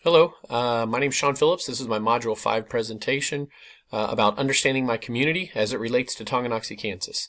Hello, my name is Sean Phillips. This is my Module 5 presentation about understanding my community as it relates to Tonganoxie, Kansas.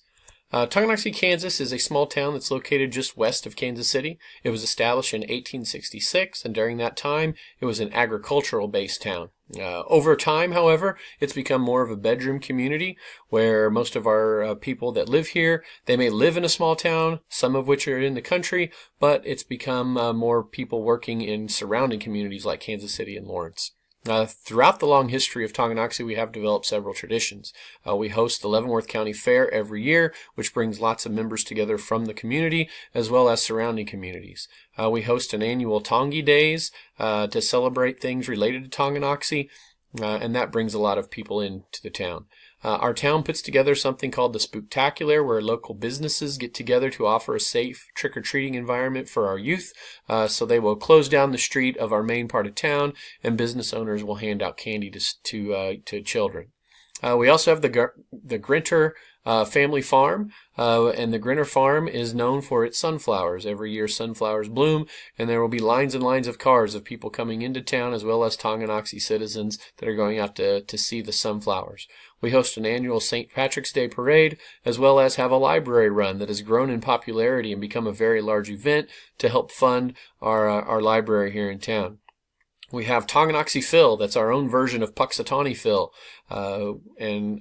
Tonganoxie, Kansas is a small town that's located just west of Kansas City. It was established in 1866, and during that time, it was an agricultural-based town. Over time, however, it's become more of a bedroom community where most of our people that live here, they may live in a small town, some of which are in the country, but it's become more people working in surrounding communities like Kansas City and Lawrence. Throughout the long history of Tonganoxie, we have developed several traditions. We host the Leavenworth County Fair every year, which brings lots of members together from the community as well as surrounding communities. We host an annual Tongi Days to celebrate things related to Tonganoxie, and that brings a lot of people into the town. Our town puts together something called the Spooktacular, where local businesses get together to offer a safe trick-or-treating environment for our youth. So they will close down the street of our main part of town, and business owners will hand out candy to children. We also have the Grinter family farm, and the Grinter farm is known for its sunflowers. Every year sunflowers bloom, and there will be lines and lines of cars of people coming into town as well as Tonganoxie citizens that are going out to see the sunflowers. We host an annual St. Patrick's Day parade as well as have a library run that has grown in popularity and become a very large event to help fund our library here in town. We have Tonganoxie Phil, that's our own version of Puxatawney Phil, and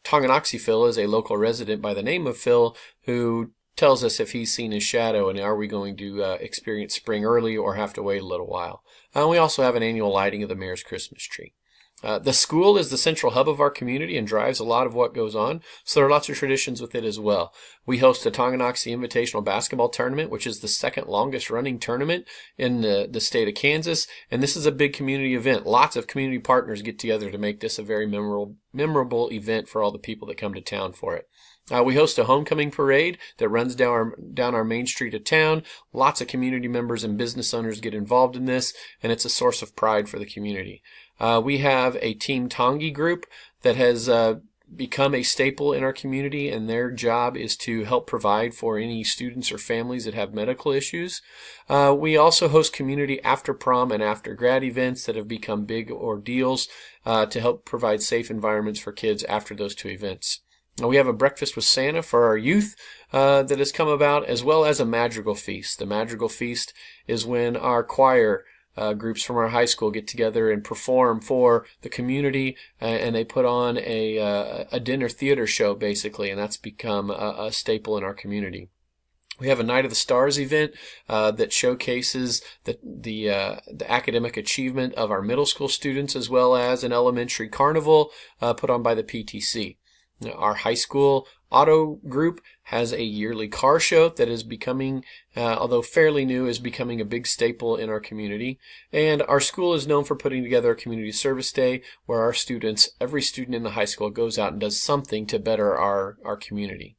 Tonganoxie Phil is a local resident by the name of Phil who tells us if he's seen his shadow and are we going to experience spring early or have to wait a little while. We also have an annual lighting of the mayor's Christmas tree. The school is the central hub of our community and drives a lot of what goes on, so there are lots of traditions with it as well. We host a Tonganoxie Invitational Basketball Tournament, which is the second longest running tournament in the state of Kansas, and this is a big community event. Lots of community partners get together to make this a very memorable event for all the people that come to town for it. We host a homecoming parade that runs down our main street of town. Lots of community members and business owners get involved in this, and it's a source of pride for the community. We have a Team Tongi group that has become a staple in our community, and their job is to help provide for any students or families that have medical issues. We also host community after prom and after grad events that have become big ordeals to help provide safe environments for kids after those two events. We have a breakfast with Santa for our youth that has come about, as well as a madrigal feast. The madrigal feast is when our choir groups from our high school get together and perform for the community, and they put on a dinner theater show, basically, and that's become a staple in our community. We have a Night of the Stars event that showcases the academic achievement of our middle school students, as well as an elementary carnival put on by the PTC. Our high school auto group has a yearly car show that is becoming, although fairly new, is becoming a big staple in our community. And our school is known for putting together a community service day where every student in the high school goes out and does something to better our community.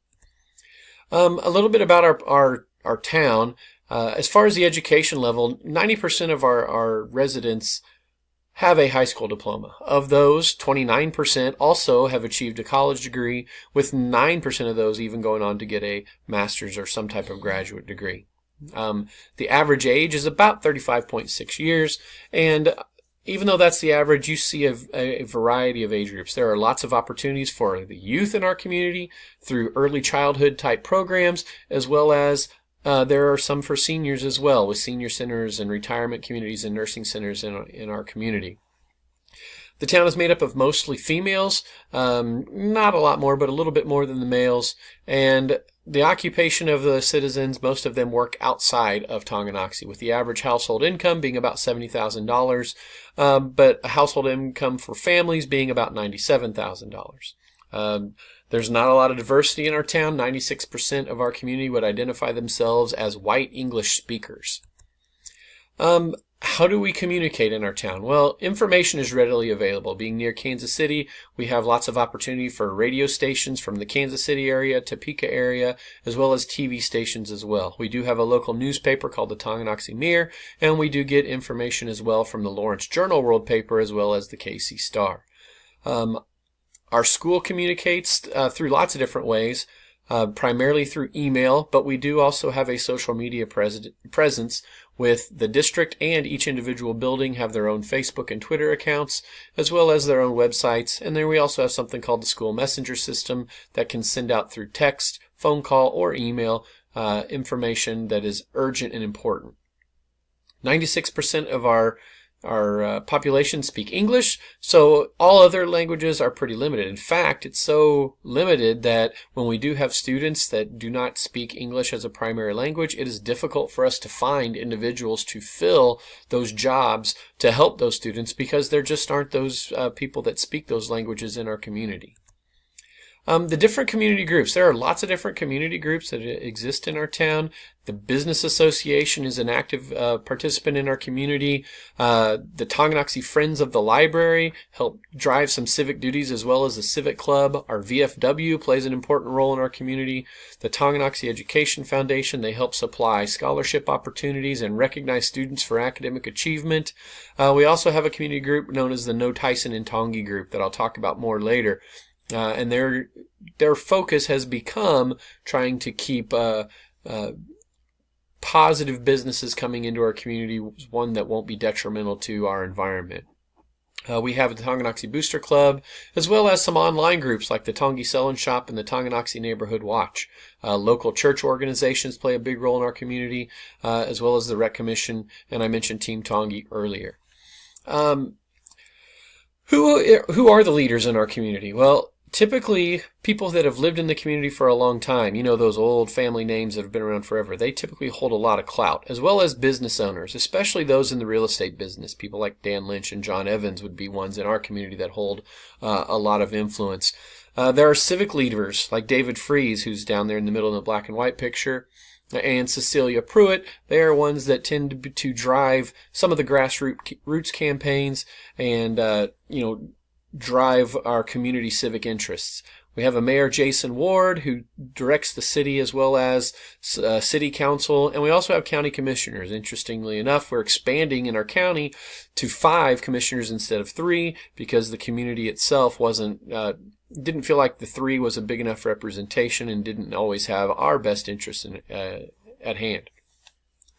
A little bit about our town. As far as the education level, 90% of our residents have a high school diploma. Of those, 29% also have achieved a college degree, with 9% of those even going on to get a master's or some type of graduate degree. The average age is about 35.6 years, and even though that's the average, you see a variety of age groups. There are lots of opportunities for the youth in our community through early childhood type programs, as well as there are some for seniors as well, with senior centers and retirement communities and nursing centers in our community. The town is made up of mostly females, not a lot more, but a little bit more than the males. And the occupation of the citizens, most of them work outside of Tonganoxie, with the average household income being about $70,000, but a household income for families being about $97,000. There's not a lot of diversity in our town. 96% of our community would identify themselves as white English speakers. How do we communicate in our town? Well, information is readily available. Being near Kansas City, we have lots of opportunity for radio stations from the Kansas City area, Topeka area, as well as TV stations as well. We do have a local newspaper called the Tonganoxie Mirror, and we do get information as well from the Lawrence Journal World paper as well as the KC Star. Our school communicates through lots of different ways. primarily through email, but we do also have a social media presence with the district, and each individual building have their own Facebook and Twitter accounts, as well as their own websites. And then we also have something called the school messenger system that can send out through text, phone call, or email information that is urgent and important. 96% of our population speak English, so all other languages are pretty limited. In fact, it's so limited that when we do have students that do not speak English as a primary language, it is difficult for us to find individuals to fill those jobs to help those students, because there just aren't those people that speak those languages in our community. The different community groups. There are lots of different community groups that exist in our town. The Business Association is an active participant in our community. The Tonganoxie Friends of the Library help drive some civic duties, as well as the Civic Club. Our VFW plays an important role in our community. The Tonganoxie Education Foundation, they help supply scholarship opportunities and recognize students for academic achievement. We also have a community group known as the No Tyson and Tongi group that I'll talk about more later. And their focus has become trying to keep positive businesses coming into our community, one that won't be detrimental to our environment. We have the Tonganoxie Booster Club, as well as some online groups like the Tongi Sell and Shop and the Tonganoxie Neighborhood Watch. Local church organizations play a big role in our community, as well as the Rec Commission, and I mentioned Team Tongi earlier. Who are the leaders in our community? Well, typically people that have lived in the community for a long time, you know, those old family names that have been around forever, they typically hold a lot of clout, as well as business owners, especially those in the real estate business. People like Dan Lynch and John Evans would be ones in our community that hold a lot of influence. There are civic leaders like David Fries, who's down there in the middle in the black and white picture, and Cecilia Pruitt. They are ones that tend to drive some of the grassroots campaigns and drive our community civic interests. We have a Mayor, Jason Ward, who directs the city as well as city council, and we also have county commissioners. Interestingly enough, we're expanding in our county to 5 commissioners instead of 3 because the community itself didn't feel like the 3 was a big enough representation and didn't always have our best interests at hand.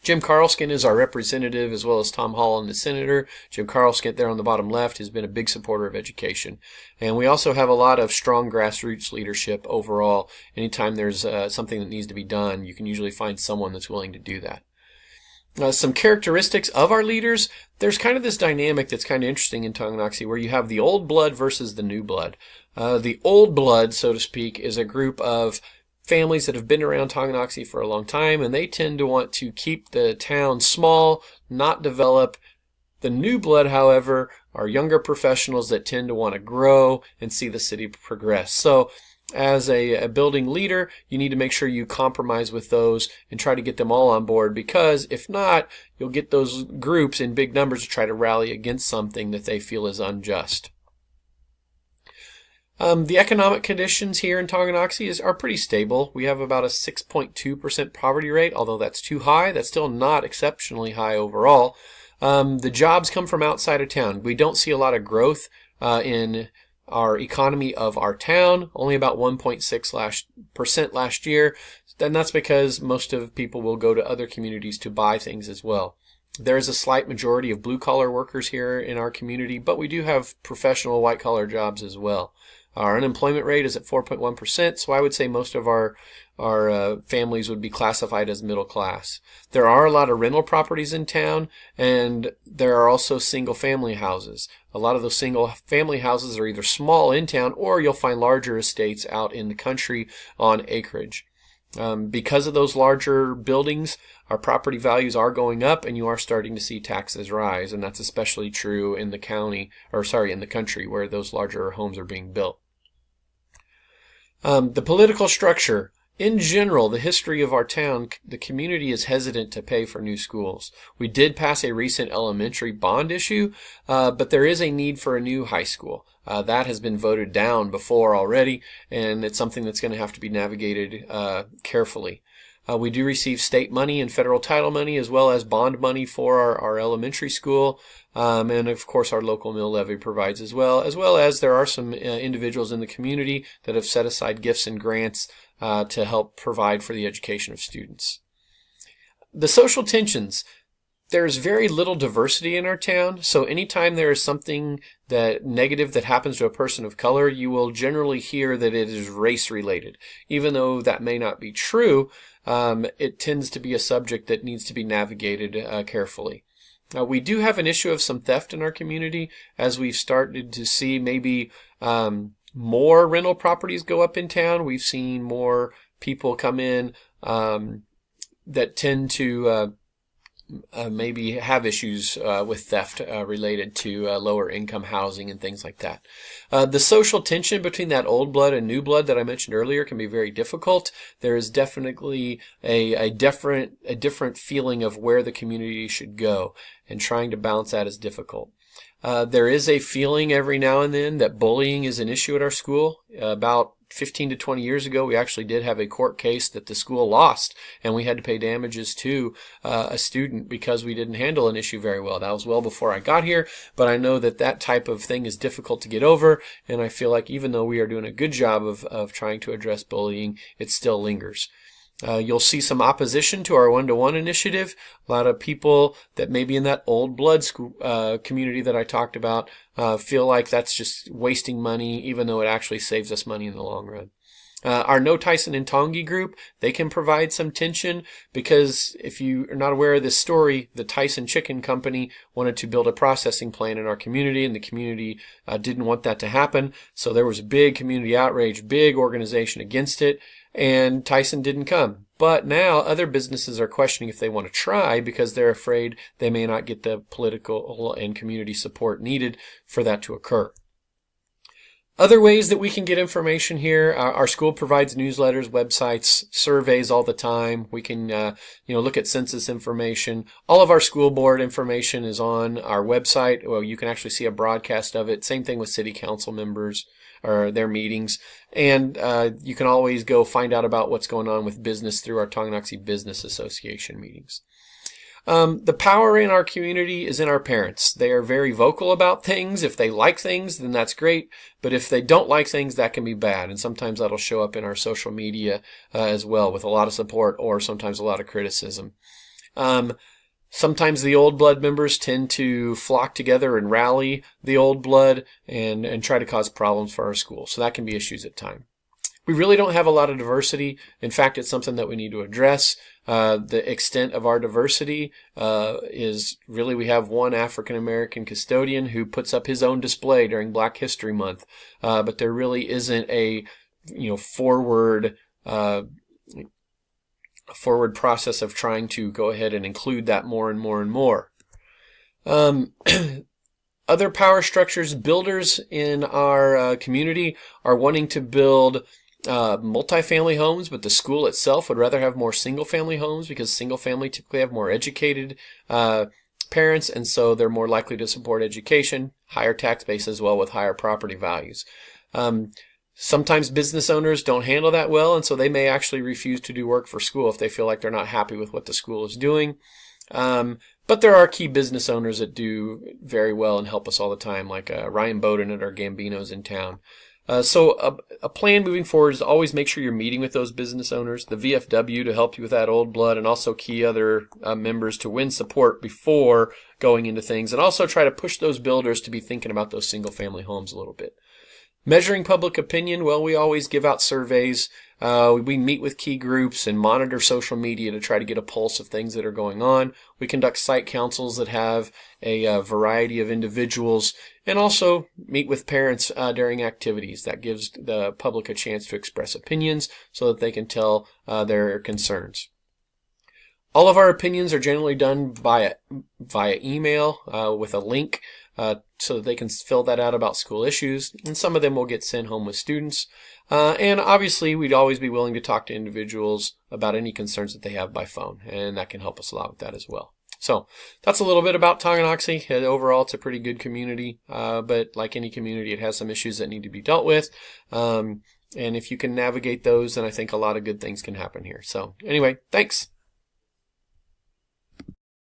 Jim Carlskin is our representative, as well as Tom Holland, the senator. Jim Carlskin there on the bottom left has been a big supporter of education. And we also have a lot of strong grassroots leadership overall. Anytime there's something that needs to be done, you can usually find someone that's willing to do that. Some characteristics of our leaders. There's kind of this dynamic that's kind of interesting in Tonganoxie where you have the old blood versus the new blood. The old blood, so to speak, is a group of families that have been around Tonganoxie for a long time, and they tend to want to keep the town small, not develop. The new blood, however, are younger professionals that tend to want to grow and see the city progress. So as a building leader, you need to make sure you compromise with those and try to get them all on board, because if not, you'll get those groups in big numbers to try to rally against something that they feel is unjust. The economic conditions here in Tonganoxie are pretty stable. We have about a 6.2% poverty rate, although that's too high. That's still not exceptionally high overall. The jobs come from outside of town. We don't see a lot of growth in our economy of our town, only about 1.6% last year. And that's because most of people will go to other communities to buy things as well. There is a slight majority of blue-collar workers here in our community, but we do have professional white-collar jobs as well. Our unemployment rate is at 4.1%, so I would say most of our families would be classified as middle class. There are a lot of rental properties in town, and there are also single-family houses. A lot of those single-family houses are either small in town, or you'll find larger estates out in the country on acreage. Because of those larger buildings, our property values are going up, and you are starting to see taxes rise, and that's especially true in the in the country where those larger homes are being built. The political structure. In general, the history of our town, the community is hesitant to pay for new schools. We did pass a recent elementary bond issue, but there is a need for a new high school. That has been voted down before already, and it's something that's going to have to be navigated carefully. We do receive state money and federal title money, as well as bond money for our elementary school. And of course our local mill levy provides as well as there are some individuals in the community that have set aside gifts and grants to help provide for the education of students. The social tensions. There's very little diversity in our town, so anytime there is something that negative that happens to a person of color, you will generally hear that it is race related. Even though that may not be true, it tends to be a subject that needs to be navigated carefully. We do have an issue of some theft in our community, as we've started to see maybe more rental properties go up in town. We've seen more people come in that tend to maybe have issues with theft related to lower income housing and things like that. The social tension between that old blood and new blood that I mentioned earlier can be very difficult. There is definitely a different feeling of where the community should go, and trying to balance that is difficult. There is a feeling every now and then that bullying is an issue at our school. About 15 to 20 years ago, we actually did have a court case that the school lost, and we had to pay damages to a student because we didn't handle an issue very well. That was well before I got here, but I know that that type of thing is difficult to get over, and I feel like even though we are doing a good job of trying to address bullying, it still lingers. You'll see some opposition to our one-to-one initiative. A lot of people that maybe in that old blood school, community that I talked about feel like that's just wasting money, even though it actually saves us money in the long run. Our No Tyson and Tongi group, they can provide some tension because if you are not aware of this story, the Tyson Chicken Company wanted to build a processing plant in our community, and the community didn't want that to happen. So there was a big community outrage, big organization against it, and Tyson didn't come. But now other businesses are questioning if they want to try because they're afraid they may not get the political and community support needed for that to occur. Other ways that we can get information here, our school provides newsletters, websites, surveys all the time. We can look at census information. All of our school board information is on our website. Well, you can actually see a broadcast of it. Same thing with city council members or their meetings. And you can always go find out about what's going on with business through our Tonganoxie Business Association meetings. The power in our community is in our parents. They are very vocal about things. If they like things, then that's great. But if they don't like things, that can be bad. And sometimes that'll show up in our social media as well, with a lot of support or sometimes a lot of criticism. Sometimes the old blood members tend to flock together and rally the old blood and try to cause problems for our school. So that can be issues at times. We really don't have a lot of diversity. In fact, it's something that we need to address. The extent of our diversity is really we have one African American custodian who puts up his own display during Black History Month, but there really isn't a forward process of trying to go ahead and include that more and more and more. Other power structures, builders in our community are wanting to build multifamily homes, but the school itself would rather have more single-family homes because single-family typically have more educated parents, and so they're more likely to support education, higher tax base as well with higher property values. Sometimes business owners don't handle that well, and so they may actually refuse to do work for school if they feel like they're not happy with what the school is doing. But there are key business owners that do very well and help us all the time, like Ryan Bowden at our Gambinos in town. So a plan moving forward is to always make sure you're meeting with those business owners, the VFW to help you with that old blood, and also key other members to win support before going into things, and also try to push those builders to be thinking about those single-family homes a little bit. Measuring public opinion, well, we always give out surveys. We meet with key groups and monitor social media to try to get a pulse of things that are going on. We conduct site councils that have a variety of individuals, and also meet with parents during activities. That gives the public a chance to express opinions so that they can tell their concerns. All of our opinions are generally done via email with a link so that they can fill that out about school issues, and some of them will get sent home with students. And obviously, we'd always be willing to talk to individuals about any concerns that they have by phone, and that can help us a lot with that as well. So that's a little bit about Tonganoxie. Overall, it's a pretty good community, but like any community, it has some issues that need to be dealt with. And if you can navigate those, then I think a lot of good things can happen here. So anyway, thanks.